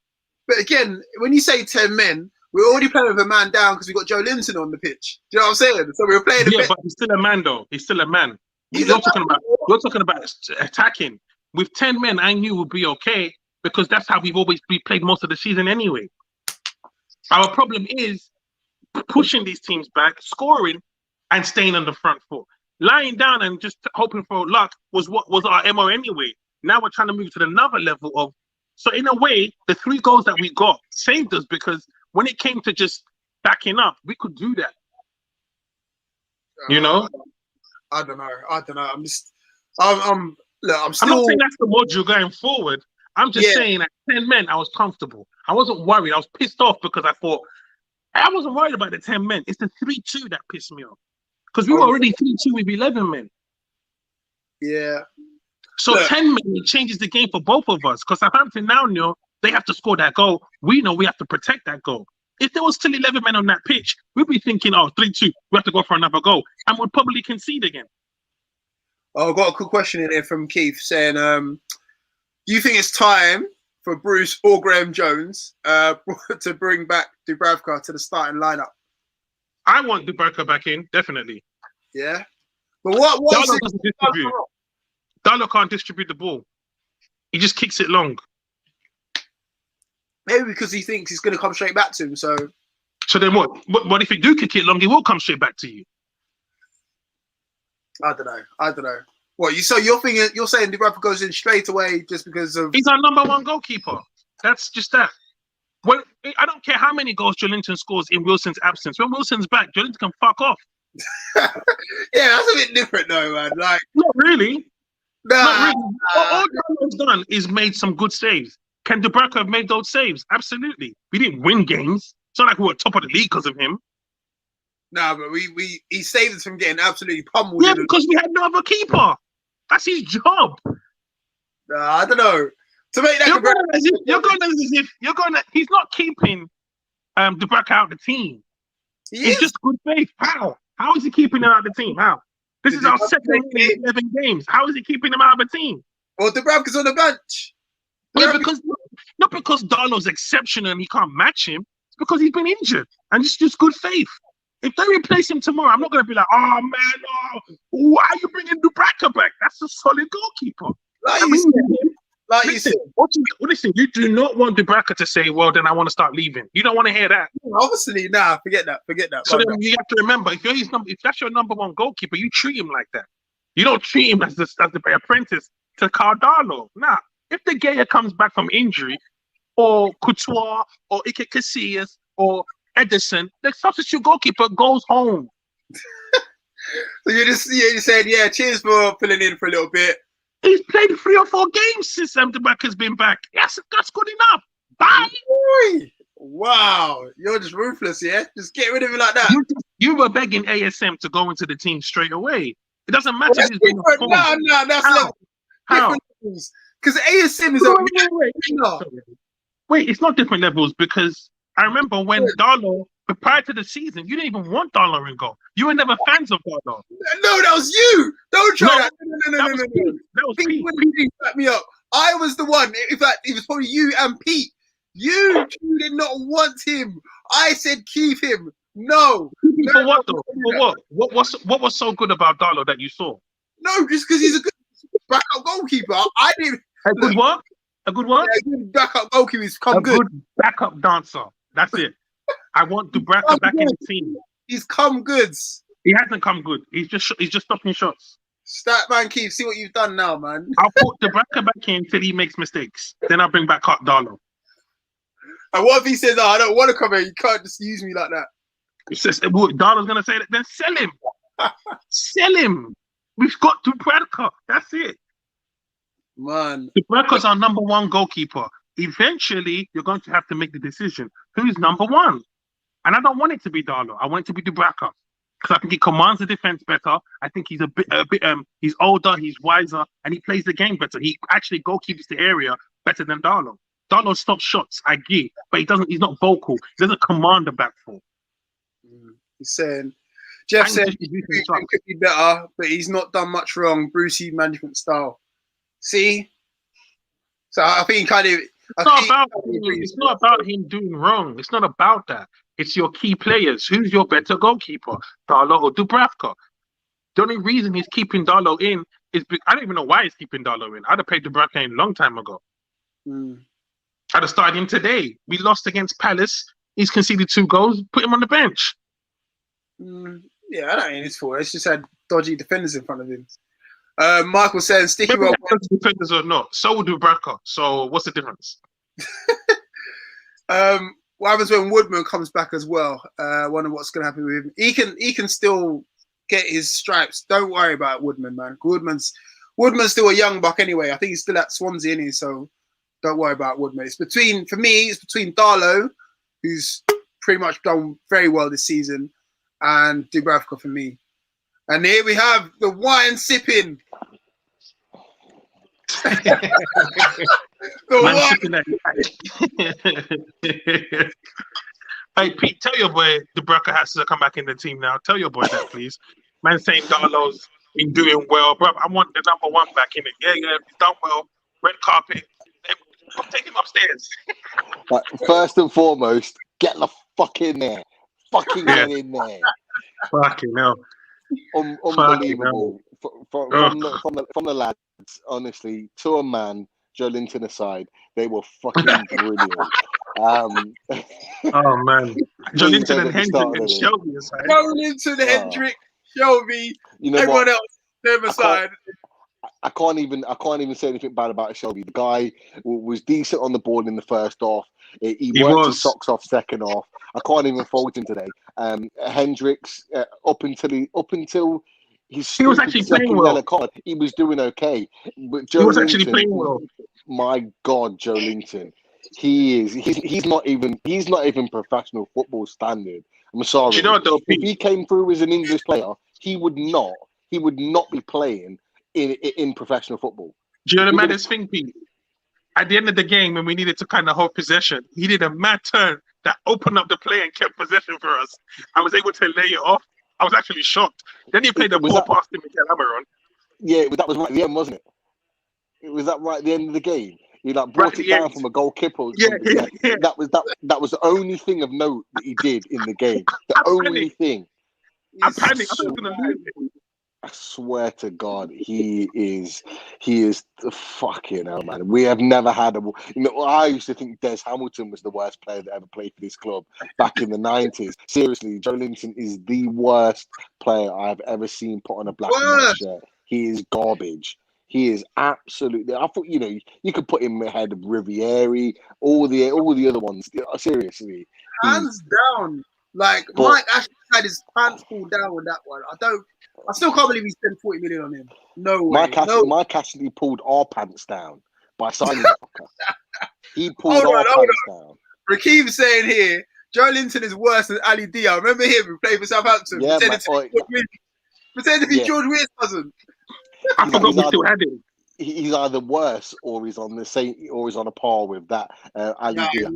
But again, when you say 10 men, we're already playing with a man down because we got Joe Linton on the pitch. Do you know what I'm saying? So we were playing. Yeah, but he's still a man, though. He's still a man. You're talking about attacking. With 10 men, I knew would be okay because that's how we played most of the season anyway. Our problem is pushing these teams back, scoring, and staying on the front foot. Lying down and just hoping for luck was what was our MO anyway. Now we're trying to move to another level of. So in a way, the 3 goals that we got saved us because when it came to just backing up, we could do that. I don't know. I'm still. I'm not saying that's the module going forward. I'm just saying at 10 men, I was comfortable. I wasn't worried. I was pissed off because I thought I wasn't worried about the 10 men. It's the 3-2 that pissed me off because we were already 3-2 with 11 men. Yeah. So 10 men changes the game for both of us because Southampton now know they have to score that goal. We know we have to protect that goal. If there was still 11 men on that pitch, we'd be thinking, 3-2, we have to go for another goal. And we'd probably concede again. Oh, I've got a quick question in here from Keith saying, do you think it's time for Bruce or Graham Jones to bring back Dubravka to the starting lineup? I want Dubravka back in, definitely. Yeah. But what Darlow doesn't distribute. Darlow can't distribute the ball. He just kicks it long. Maybe because he thinks he's going to come straight back to him. So then what? What if you do kick it long? He will come straight back to you. I don't know. What you're saying Dubravka goes in straight away just because of he's our number 1 goalkeeper. That's just that. Well, I don't care how many goals Joelinton scores in Wilson's absence. When Wilson's back, Joelinton can fuck off. Yeah, that's a bit different though, man. Like not really. Nah. Not really. All Darlow's done is made some good saves. Can Dubravka have made those saves? Absolutely. We didn't win games. It's not like we were top of the league because of him. No, but he saved us from getting absolutely pummeled. Yeah, because we had no other keeper. That's his job. I don't know. To make that he's not keeping Dubravka out of the team. It's just good faith. How? How is he keeping him out of the team? How? This is our second 11 games. How is he keeping him out of the team? Well, Dubravka's on the bench. Yeah, not because Darlow's exceptional and he can't match him. It's because he's been injured and it's just good faith. If they replace him tomorrow, I'm not going to be like, oh man, why are you bringing Dubravka back? That's a solid goalkeeper. Listen, you do not want Dubravka to say, well, then I want to start leaving. You don't want to hear that. Obviously, forget that. So then you have to remember, if that's your number 1 goalkeeper, you treat him like that. You don't treat him as the apprentice to Carl Darlow. Nah. If De Gea comes back from injury, or Couture, or Iker Casillas, or Ederson, the substitute goalkeeper goes home. So you're just saying, yeah, cheers for filling in for a little bit. He's played 3 or 4 games since Dubravka's been back. Yes, that's good enough. Bye. Boy. Wow, you're just ruthless, yeah? Just get rid of it like that. You were begging ASM to go into the team straight away. It doesn't matter. Well, that's different levels. Because ASM is Wait, it's not different levels because I remember when Darlow, prior to the season, you didn't even want Darlow in goal. You were never fans of Darlow. No, that was you. Don't try that. No. That was Pete. Back me up. I was the one. In fact, it was probably you and Pete. You did not want him. I said keep him. No. For what though? For what? What was so good about Darlow that you saw? No, just because he's a good backup goalkeeper. I didn't. A good what? A good what? Yeah, good backup goalkeeper. He's come good. Good backup dancer. That's it. I want Dubravka back in the team. He's come good. He hasn't come good. He's just stopping shots. Stat man, Keith, see what you've done now, man. I'll put Dubravka back in till he makes mistakes. Then I'll bring back Darlow. And what if he says, I don't want to come here, you can't just use me like that? He says, Darlow's going to say that, then sell him. Sell him. We've got Dubravka. That's it. Man. Dubravka's our number 1 goalkeeper. Eventually, you're going to have to make the decision. Who's number 1? And I don't want it to be Darlow. I want it to be Dubravka. Because I think he commands the defense better. I think he's he's older, he's wiser, and he plays the game better. He actually goalkeeps the area better than Darlow. Darlow stops shots, I get, but he's not vocal. He doesn't command the back four. He's saying, Jeff And said distribution he sucks. could be better, but he's not done much wrong. Brucey management style. See? So I think It's not about him doing wrong. It's not about that. It's your key players. Who's your better goalkeeper, Darlow or Dubravka? The only reason he's keeping Darlow in is I don't even know why he's keeping Darlow in. I'd have played Dubravka in a long time ago. I'd have started him today. We lost against Palace. He's conceded 2 goals. Put him on the bench. Yeah, I don't think it's for. It's just had dodgy defenders in front of him. Michael saying, sticky well. Defenders or not, so will Dubravka. So what's the difference? What happens when Woodman comes back as well? Wonder what's going to happen with him. He can still get his stripes. Don't worry about Woodman, man. Woodman's still a young buck anyway. I think he's still at Swansea, isn't he? So don't worry about Woodman. It's between Darlow, who's pretty much done very well this season, and Dubravka for me. And here we have the wine sipping. Hey Pete, tell your boy Dubravka has to come back in the team now. Tell your boy that, please. Man saying Darlow's been doing well, bro. I want the number 1 back in it. Yeah, he's done well. Red carpet. Take him upstairs. But first and foremost, get the fuck in there. Fucking get in there. Fucking hell. Unbelievable. From the lads, honestly, to a man, Joe Linton aside, they were fucking brilliant. Oh man, Joe Linton and Hendrick and Shelby aside. Joe Linton, Hendrick, Shelby, everyone else, them aside. I can't even say anything bad about Shelby. The guy was decent on the ball in the first half. He worked his socks off second half. I can't even fault him today. Hendricks, up until he was actually playing well. Card, he was doing okay. But Joe Linton, actually playing well. My God, Joe Linton. He's not even professional football standard. I'm sorry. Do you know what, though, if he came through as an English player, he would not be playing in professional football. Do you know the maddest thing, Pete? At the end of the game, when we needed to kind of hold possession, he did a mad turn that opened up the play and kept possession for us. I was able to lay it off. I was actually shocked. Then he played the ball past him Miguel Amaron. Yeah, that was right at the end, wasn't it? It was that right at the end of the game. He brought it down from a goalkeeper. Yeah. That was the only thing of note that he did in the game. The only thing. I panicked. I thought he was going to lose it. I swear to God, he is the fucking hell, man. We have never had I used to think Des Hamilton was the worst player that ever played for this club back in the 90s. Seriously, Joe Linton is the worst player I've ever seen put on a black and white shirt. He is garbage. He is absolutely. I thought you could put him ahead of Rivieri, all the other ones. Seriously, hands down. Mike actually had his pants pulled down with that one. I still can't believe he spent 40 million on him. No way. Mike actually pulled our pants down by signing the fucker. He pulled our pants down. Rakeem saying here, Joe Linton is worse than Ali Dia. Remember him who played for Southampton? Yeah, pretending to be George Weir's cousin. I forgot we still had him. He's either worse or he's on the same, or he's on a par with that Ali Dia.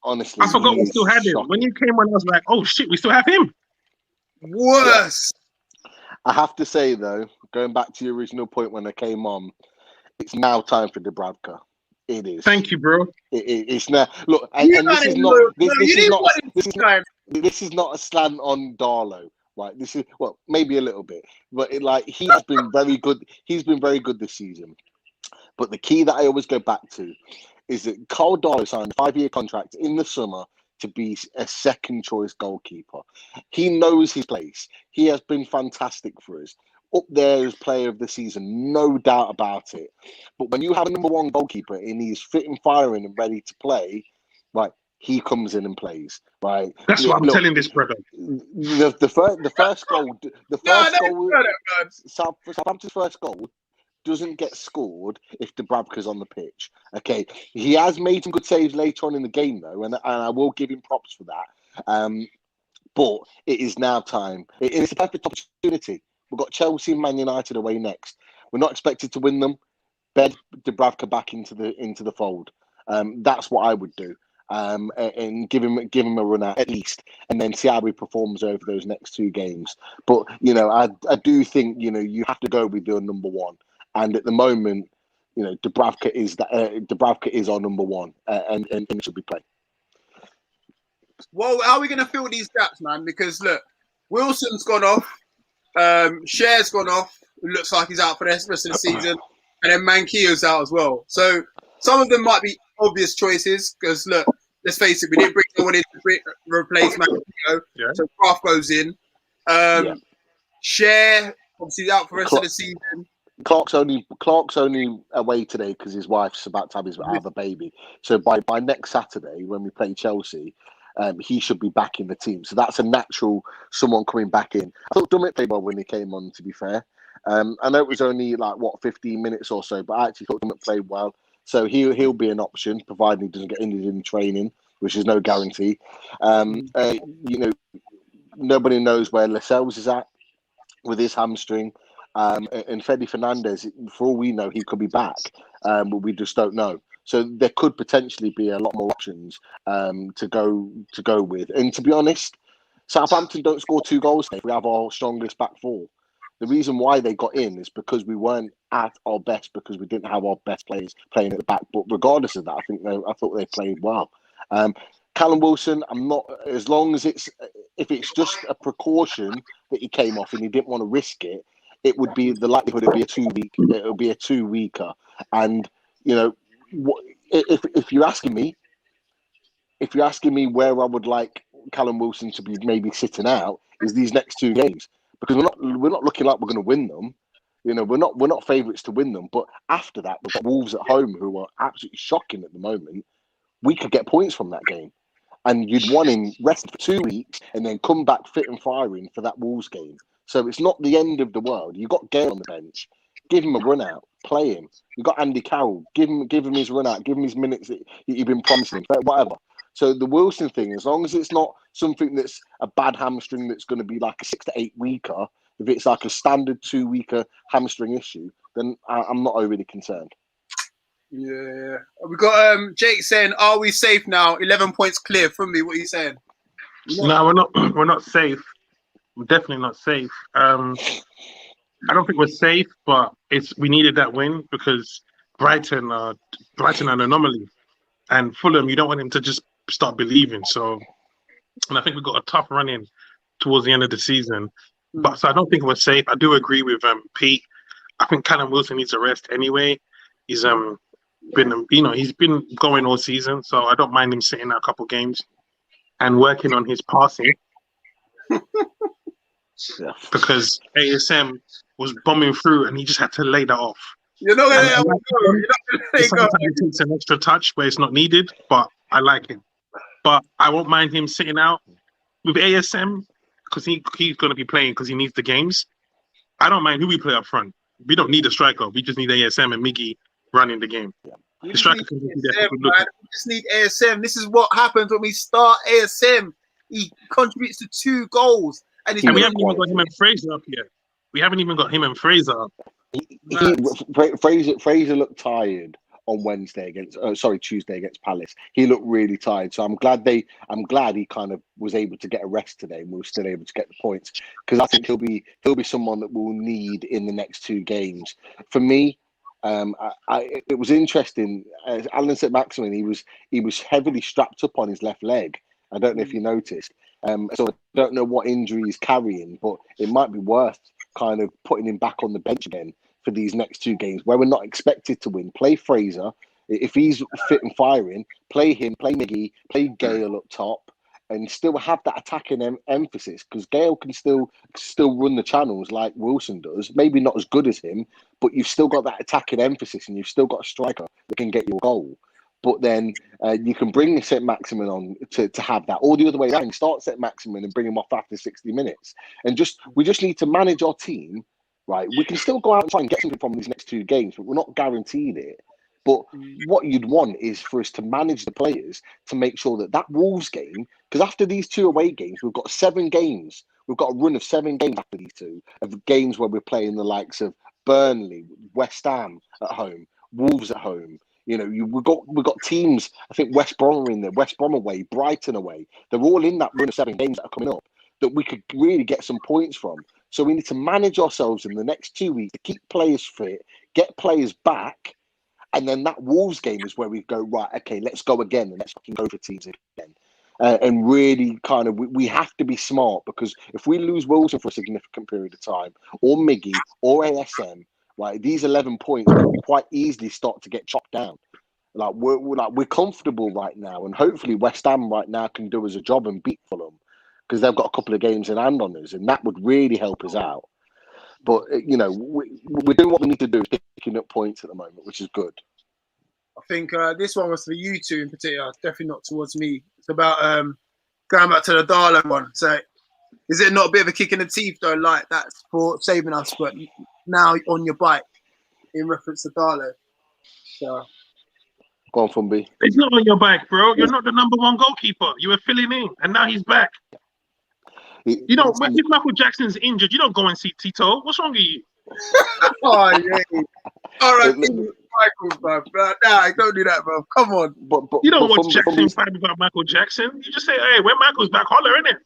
Honestly, I forgot we still had him. When you came on, I was like, "Oh shit, we still have him." Worse. I have to say though, going back to your original point when I came on, it's now time for Dubravka. It is. Thank you, bro. It's now. Look, and this is not a slant on Darlow. Right, this is maybe a little bit, but he's been very good. He's been very good this season. But the key that I always go back to is that Carl Darlow signed a 5-year contract in the summer to be a second choice goalkeeper. He knows his place. He has been fantastic for us. Up there as player of the season, no doubt about it. But when you have a number 1 goalkeeper and he's fit and firing and ready to play, right, he comes in and plays. Right. That's what I'm telling this brother. The first goal, Southampton's first goal doesn't get scored if Dubravka's on the pitch. Okay, he has made some good saves later on in the game though, and I will give him props for that. But it is now time. It's a perfect opportunity. We've got Chelsea and Man United away next. We're not expected to win them. bed Dubravka back into the fold. That's what I would do. And give him a run out at least, and then see how he performs over those next 2 games. But I do think you have to go with your number one, and at the moment, Dubravka is our number one, and should be playing. Well, how are we going to fill these gaps, man? Because look, Wilson's gone off, Cher's gone off. It looks like he's out for the rest of the season, and then Manquillo's out as well. So some of them might be obvious choices because look. Let's face it, we didn't bring someone in to replace Manquillo, so Kraft goes in. Cher, obviously, out for the rest of the season. Clark's only away today because his wife's about to have a baby. So by next Saturday, when we play Chelsea, he should be back in the team. So that's a natural someone coming back in. I thought Dummett played well when he came on, to be fair. I know it was only 15 minutes or so, but I actually thought Dummett played well. So he'll be an option, provided he doesn't get injured in training, which is no guarantee. Nobody knows where Lascelles is at with his hamstring. And Fede Fernandez, for all we know, he could be back, but we just don't know. So there could potentially be a lot more options to go with. And to be honest, Southampton don't score 2 goals if we have our strongest back 4. The reason why they got in is because we weren't at our best, because we didn't have our best players playing at the back. But regardless of that, I thought they played well. Callum Wilson, I'm not, as long as if it's just a precaution that he came off and he didn't want to risk it, it would be the likelihood it'll be a 2-weeker. And if you're asking me where I would like Callum Wilson to be maybe sitting out, is these next 2 games. Because we're not looking like we're going to win them, we're not favourites to win them. But after that, we've got Wolves at home who are absolutely shocking at the moment. We could get points from that game, and you'd want him rested for 2 weeks and then come back fit and firing for that Wolves game. So it's not the end of the world. You've got Gale on the bench, give him a run out, play him. You've got Andy Carroll, give him his run out, give him his minutes that you've been promising him, whatever. So the Wilson thing, as long as it's not something that's a bad hamstring that's going to be like a 6 to 8 weeker, if it's like a standard 2-weeker hamstring issue, then I'm not overly concerned. Yeah, we got Jake saying, "Are we safe now? 11 points clear from me." What are you saying? No, we're not. We're not safe. We're definitely not safe. I don't think we're safe, but we needed that win because Brighton are an anomaly, and Fulham, you don't want him to just start believing. So, and I think we got a tough run in towards the end of the season. But so I don't think we're safe. I do agree with Pete. I think Callum Wilson needs a rest anyway. He's he's been going all season, so I don't mind him sitting out a couple games and working on his passing. Because ASM was bombing through and he just had to lay that off. Sometimes it takes an extra touch where it's not needed, but I like him. But I won't mind him sitting out with ASM because he's going to be playing because he needs the games. I don't mind who we play up front. We don't need a striker. We just need ASM and Miggy running the game. The striker can be there. We just need ASM. This is what happens when we start ASM. He contributes to 2 goals. And we haven't even got him and Fraser up yet. Fraser looked tired on Tuesday against Palace. He looked really tired. So I'm glad he kind of was able to get a rest today and we were still able to get the points. Because I think he'll be someone that we'll need in the next 2 games. For me, it was interesting. Alan St-Maximin, he was heavily strapped up on his left leg. I don't know if you noticed. So I don't know what injury he's carrying, but it might be worth kind of putting him back on the bench again for these next 2 games where we're not expected to win. Play Fraser. If he's fit and firing, play him, play Miggy, play Gale up top, and still have that attacking emphasis because Gale can still run the channels like Wilson does. Maybe not as good as him, but you've still got that attacking emphasis and you've still got a striker that can get you a goal. But then you can bring St-Maximin on to have that. Or the other way around, start St-Maximin and bring him off after 60 minutes. And we just need to manage our team, right? We can still go out and try and get something from these next 2 games, but we're not guaranteed it. But what you'd want is for us to manage the players to make sure that Wolves game, because after these 2 away games, we've got 7 games. We've got a run of 7 games after these 2, of games where we're playing the likes of Burnley, West Ham at home. Wolves at home. You know, we've got teams. I think West Brom are in there, West Brom away, Brighton away. They're all in that run of 7 games that are coming up that we could really get some points from. So we need to manage ourselves in the next 2 weeks to keep players fit, get players back, and then that Wolves game is where we go, right, okay, let's go again and let's fucking go for teams again. And really kind of, we have to be smart, because if we lose Wilson for a significant period of time, or Miggy, or ASM, like these 11 points can quite easily start to get chopped down. Like we're comfortable right now, and hopefully West Ham right now can do us a job and beat Fulham, because they've got a couple of games in hand on us, and that would really help us out. But you know, we're doing what we need to do, picking up points at the moment, which is good. I think this one was for you two in particular, definitely not towards me. It's about going back to the Darlow one. So, is it not a bit of a kick in the teeth though, like that's for saving us, but now on your bike in reference to Darlow? So. Go on, Fumby. It's not on your back, bro. You're not the number 1 goalkeeper. You were filling in, and now he's back. You don't. If Michael Jackson's injured, you don't go and see Tito. What's wrong with you? Oh yeah. All right, Michael, bro. Nah, don't do that, bro. Come on. But you don't watch Jackson fight about Michael Jackson. You just say, "Hey, when Michael's back, holler, innit?"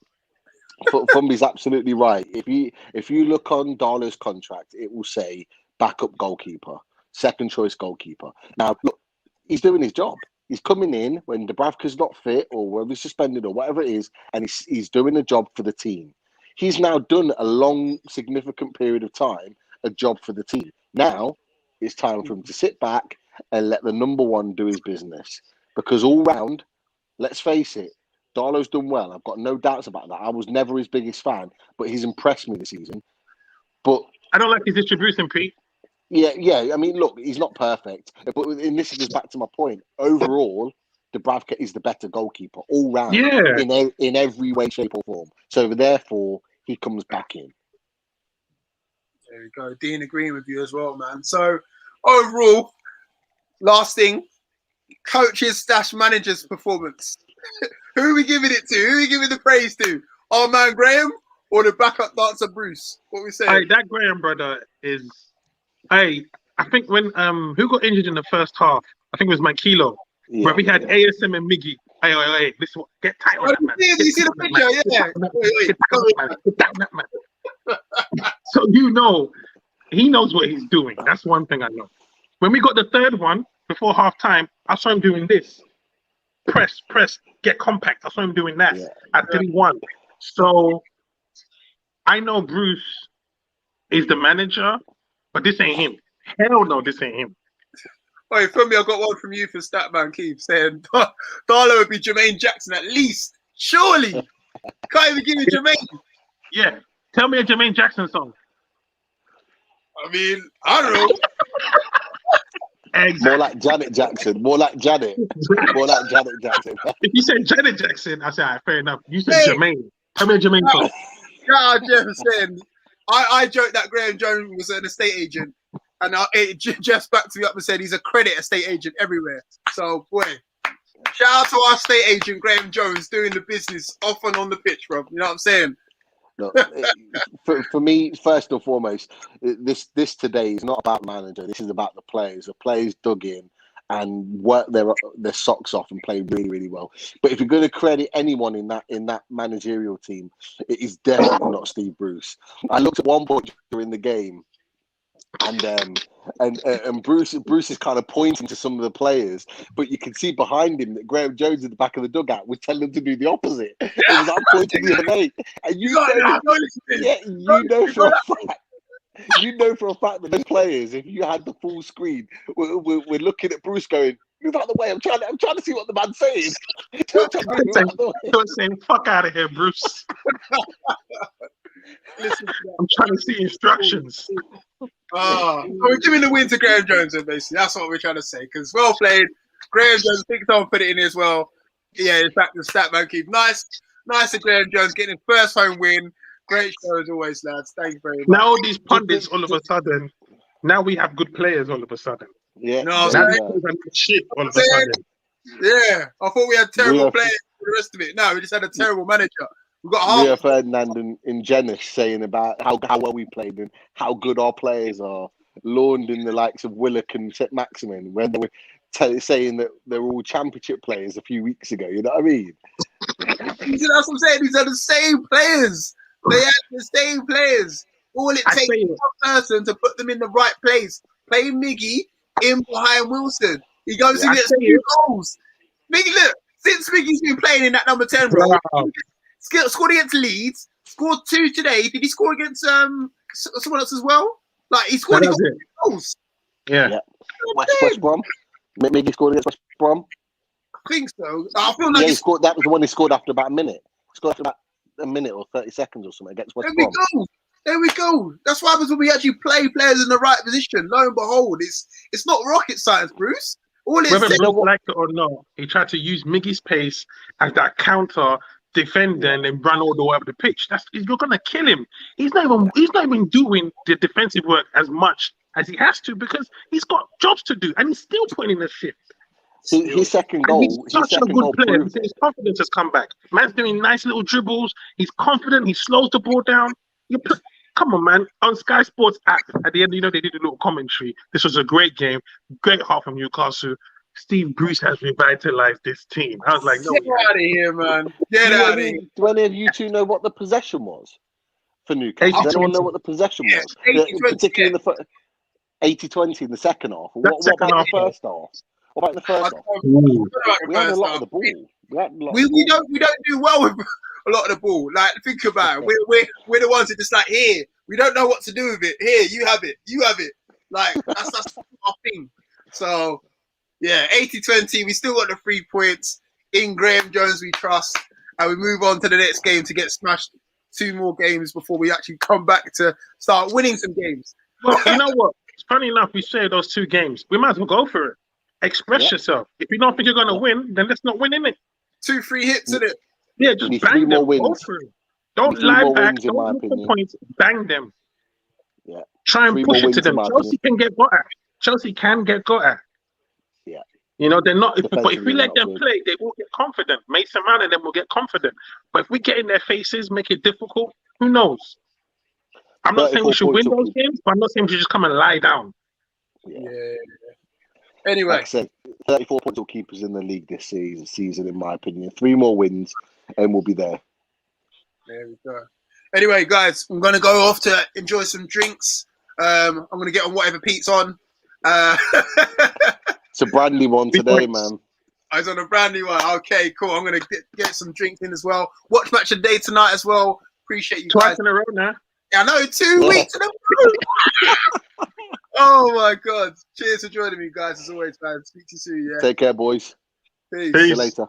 Fumby's absolutely right. If you look on Darlow's contract, it will say backup goalkeeper, second choice goalkeeper. Now, look, he's doing his job. He's coming in when Dubravka's not fit or whether he's suspended or whatever it is, and he's doing a job for the team. He's now done a long, significant period of time, a job for the team. Now, it's time for him to sit back and let the number 1 do his business. Because all round, let's face it, Darlow's done well. I've got no doubts about that. I was never his biggest fan, but he's impressed me this season. But I don't like his distribution, Pete. Yeah. I mean, look, he's not perfect, but this goes back to my point. Overall, Dubravka is the better goalkeeper all round, in every way, shape, or form. So therefore, he comes back in. There we go. Dean agreeing with you as well, man. So overall, last thing, coaches / managers performance. Who are we giving it to? Who are we giving the praise to? Our man Graham or the backup dancer Bruce? What we saying? Hey, that Graham brother is. Hey, I think when who got injured in the first half? I think it was Maikilo. Yeah, where we had ASM and Miggy. Hey, this one, get tight on that man. You see the picture? Yeah. Get down that man. So you know, he knows what he's doing. That's one thing I know. When we got the third one before half time, I saw him doing this. Press, get compact. I saw him doing that at 3-1. So I know Bruce is the manager, but this ain't him. Hell no, this ain't him. Wait, from me, I got one from you for Statman Keith saying Darlow would be Jermaine Jackson at least. Surely. Can't even give me Jermaine. Yeah. Tell me a Jermaine Jackson song. I mean, I don't know. Exactly. More like Janet Jackson. More like Janet Jackson. If you said Janet Jackson, I said, all right, fair enough. You said Jermaine. Tell me a Jermaine song. Yeah, Jeff saying, I joked that Graham Jones was an estate agent, and Jeff backed me up and said he's a credit estate agent everywhere. So, boy, shout out to our estate agent, Graham Jones, doing the business off and on the pitch, bro. You know what I'm saying? No, for me, first and foremost, this today is not about manager. This is about the players. The players dug in and worked their socks off and played really, really well. But if you're going to credit anyone in that managerial team, it is definitely not Steve Bruce. I looked at one point during the game, and Bruce is kind of pointing to some of the players, but you can see behind him that Graham Jones in the back of the dugout was telling him to do the opposite. It was that pointing the other way, and you know for a fact that those players, if you had the full screen, we're looking at Bruce going, move out of the way. I'm trying to see what the man's saying. Don't say fuck out of here, Bruce. I'm trying to see instructions. We're giving the win to Graham Jones, basically. That's what we're trying to say. Because well played, Graham Jones. I think someone put it in as well. Yeah, in fact, the Statman Keith. Nice of Graham Jones getting his first home win. Great show as always, lads. Thank you very much. Now all these pundits, all of a sudden, now we have good players all of a sudden. Yeah. No, shit all of a sudden. Yeah, I thought we had terrible players for the rest of it. No, we just had a terrible manager. We've got Rio Ferdinand and Janice saying about how well we played and how good our players are. lawned in the likes of Willock and St Maximin when they were saying that they were all championship players a few weeks ago. You know what I mean? That's what I'm saying. These are the same players. They are the same players. All it takes is one person to put them in the right place. Play Miggy in behind Wilson. He goes and gets 2 goals. Miggy, look, since Miggy's been playing in that number 10 role, scored against Leeds, scored 2 today. Did he score against someone else as well? Like, he scored goals. Yeah. West Brom. Miggy scored against West Brom. I think so. I feel like he scored. That was the one he scored after about a minute. He scored after about a minute or 30 seconds or something against West Brom. There we go. That's what happens when we actually play players in the right position. Lo and behold, it's not rocket science, Bruce. Whether Bruce liked it or not, he tried to use Miggy's pace as that counter defender and then run all the way up the pitch. You're gonna kill him. He's not even doing the defensive work as much as he has to because he's got jobs to do and he's still putting in the shift. His second goal. He's such a good player. His confidence has come back. Man's doing nice little dribbles. He's confident. He slows the ball down. Come on, man. On Sky Sports app, at the end, they did a little commentary. This was a great game. Great half from Newcastle. Steve Bruce has revitalized this team. I was like, no. Get out of here, man. Get out of here. Do any of you two know what the possession was for Newcastle? Does anyone know what the possession was? 80-20, particularly in the 80-20 in the second half. What about the first half? What about the first half? We had a lot of the ball. We don't do well with a lot of the ball. Like, think about it. We're the ones that just like, here, we don't know what to do with it. Here, you have it. You have it. Like, that's our thing. So, yeah, 80-20. We still got the 3 points. In Graham Jones we trust. And we move on to the next game to get smashed 2 more games before we actually come back to start winning some games. Well, you know what? It's funny enough, we say those 2 games. We might as well go for it. Express yourself. If you don't think you're going to win, then let's not win in it. 2-3 hits in it. Yeah, just bang them. Go for it. Don't lie back. Don't look for points. Bang them. Yeah. Try and push it to them. Chelsea can get got at. Chelsea can get got at. Yeah. They're not. But if we let them play, they will get confident. Mason Mount and them will get confident. But if we get in their faces, make it difficult, who knows? I'm not saying we should win those games, but I'm not saying we should just come and lie down. Yeah. Anyway, like I said, 34 points will keep us in the league this season, in my opinion. 3 more wins, and we'll be there. There we go. Anyway, guys, I'm going to go off to enjoy some drinks. I'm going to get on whatever Pete's on. It's a brandy one today, man. I was on a brandy one. Okay, cool. I'm going to get some drinks in as well. Watch Match of the Day tonight as well. Appreciate you Twice guys. in a row now. I know, 2 weeks in a row. Oh my God. Cheers for joining me, guys. As always, man. Speak to you soon. Yeah. Take care, boys. Peace. See you later.